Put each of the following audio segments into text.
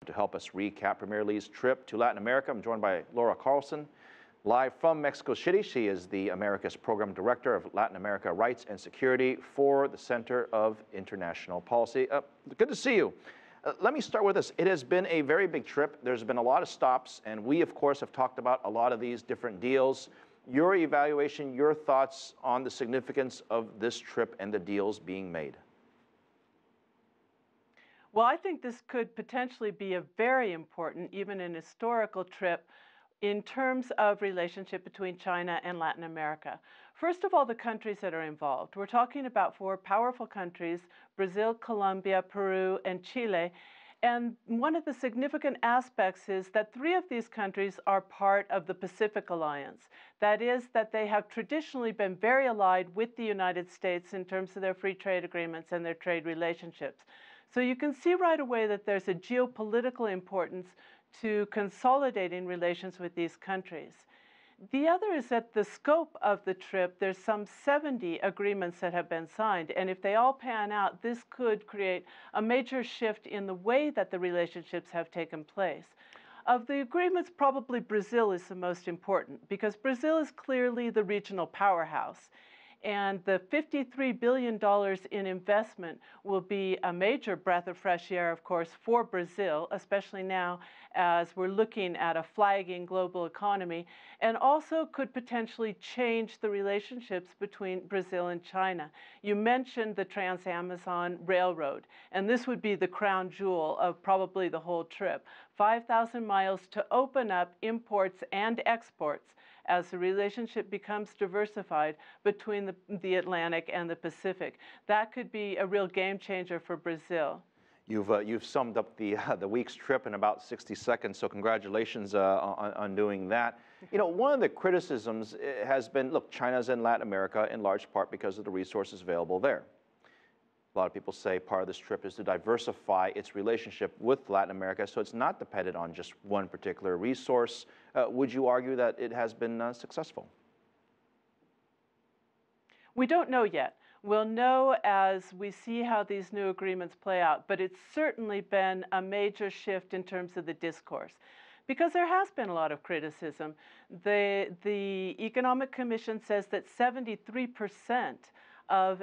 To help us recap Premier Lee's trip to Latin America, I'm joined by Laura Carlsen, live from Mexico City. She is the America's Program Director of Latin America Rights and Security for the Center of International Policy. Good to see you. Let me start with this. It has been a very big trip. There's been a lot of stops, and we, of course, have talked about a lot of these different deals. Your evaluation, your thoughts on the significance of this trip and the deals being made? Well, I think this could potentially be a very important, even an historical trip in terms of relationship between China and Latin America. First of all, the countries that are involved. We're talking about four powerful countries: Brazil, Colombia, Peru, and Chile. And one of the significant aspects is that three of these countries are part of the Pacific Alliance. That is, that they have traditionally been very allied with the United States in terms of their free trade agreements and their trade relationships. So you can see right away that there's a geopolitical importance to consolidating relations with these countries. The other is that the scope of the trip, there's some 70 agreements that have been signed, and if they all pan out, this could create a major shift in the way that the relationships have taken place. Of the agreements, probably Brazil is the most important, because Brazil is clearly the regional powerhouse. And the $53 billion in investment will be a major breath of fresh air, of course, for Brazil, especially now as we're looking at a flagging global economy, and also could potentially change the relationships between Brazil and China. You mentioned the Trans-Amazon Railroad, and this would be the crown jewel of probably the whole trip. 5,000 miles to open up imports and exports as the relationship becomes diversified between the Atlantic and the Pacific. That could be a real game changer for Brazil. You've summed up the week's trip in about 60 seconds, so congratulations on doing that. You know, one of the criticisms has been, look, China's in Latin America in large part because of the resources available there. A lot of people say part of this trip is to diversify its relationship with Latin America, so it's not dependent on just one particular resource. Would you argue that it has been successful? We don't know yet. We'll know as we see how these new agreements play out, but it's certainly been a major shift in terms of the discourse, because there has been a lot of criticism. The Economic Commission says that 73% of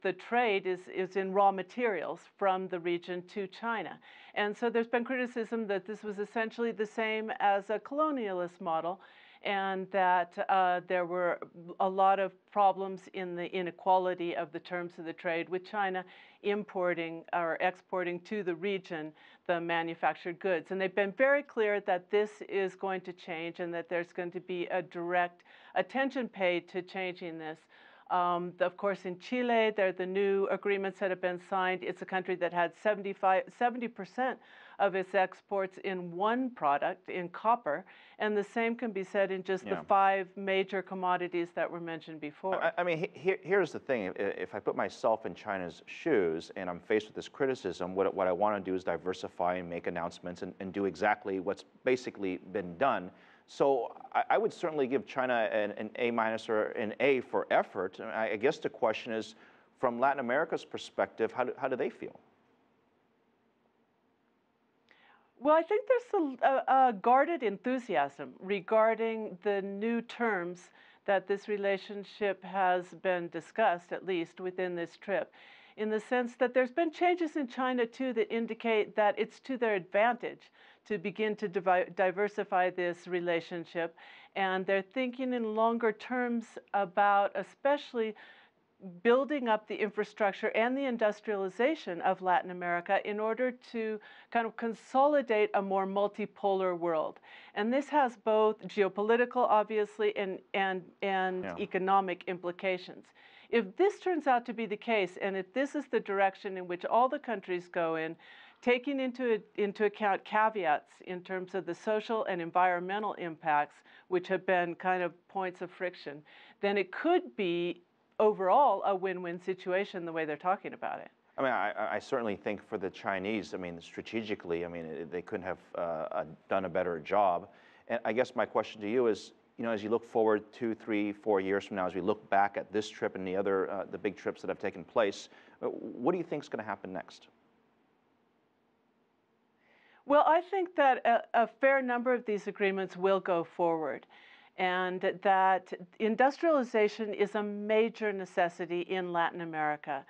the trade is in raw materials from the region to China. And so there's been criticism that this was essentially the same as a colonialist model, and that there were a lot of problems in the inequality of the terms of the trade, with China importing or exporting to the region the manufactured goods. And they've been very clear that this is going to change and that there's going to be a direct attention paid to changing this. Of course, in Chile, there are the new agreements that have been signed. It's a country that had 70% of its exports in one product, in copper, and the same can be said in just the 5 major commodities that were mentioned before. I mean, here's the thing. If I put myself in China's shoes and I'm faced with this criticism, what I want to do is diversify and make announcements and do exactly what's basically been done. So I would certainly give China an A- or an A for effort. I guess the question is, from Latin America's perspective, how do they feel? Well, I think there's a guarded enthusiasm regarding the new terms that this relationship has been discussed, at least within this trip, in the sense that there's been changes in China, too, that indicate that it's to their advantage to begin to diversify this relationship. And they're thinking in longer terms about especially building up the infrastructure and the industrialization of Latin America in order to kind of consolidate a more multipolar world. And this has both geopolitical, obviously, and economic implications. If this turns out to be the case, and if this is the direction in which all the countries go in, taking into account caveats in terms of the social and environmental impacts, which have been kind of points of friction, then it could be overall a win-win situation the way they're talking about it. I mean, I certainly think for the Chinese, I mean, strategically, I mean, they couldn't have done a better job. And I guess my question to you is, you know, as you look forward 2, 3, 4 years from now, as we look back at this trip and the other, the big trips that have taken place, what do you think is going to happen next? Well, I think that a fair number of these agreements will go forward, and that industrialization is a major necessity in Latin America.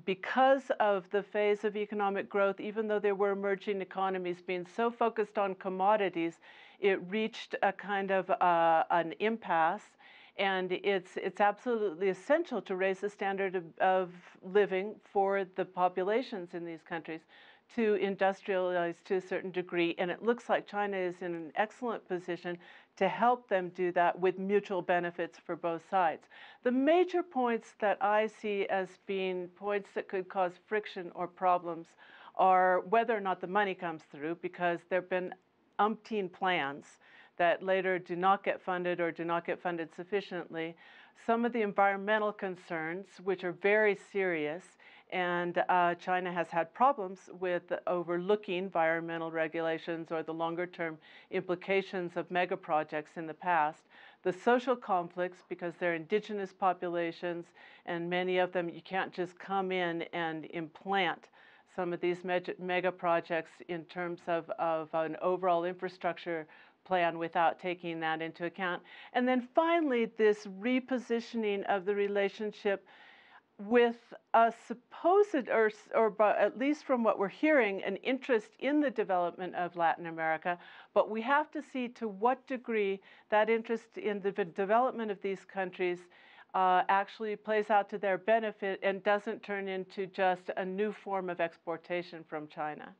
Because of the phase of economic growth, even though there were emerging economies being so focused on commodities, it reached a kind of an impasse. And it's absolutely essential to raise the standard of living for the populations in these countries, to industrialize to a certain degree. And it looks like China is in an excellent position to help them do that with mutual benefits for both sides. The major points that I see as being points that could cause friction or problems are whether or not the money comes through, because there have been umpteen plans that later do not get funded or do not get funded sufficiently. Some of the environmental concerns, which are very serious, and China has had problems with overlooking environmental regulations or the longer-term implications of mega projects in the past. The social conflicts, because they're indigenous populations, and many of them, you can't just come in and implant some of these mega projects in terms of an overall infrastructure plan without taking that into account. And then finally, this repositioning of the relationship with a supposed, or at least from what we're hearing, an interest in the development of Latin America. But we have to see to what degree that interest in the development of these countries actually plays out to their benefit and doesn't turn into just a new form of exportation from China.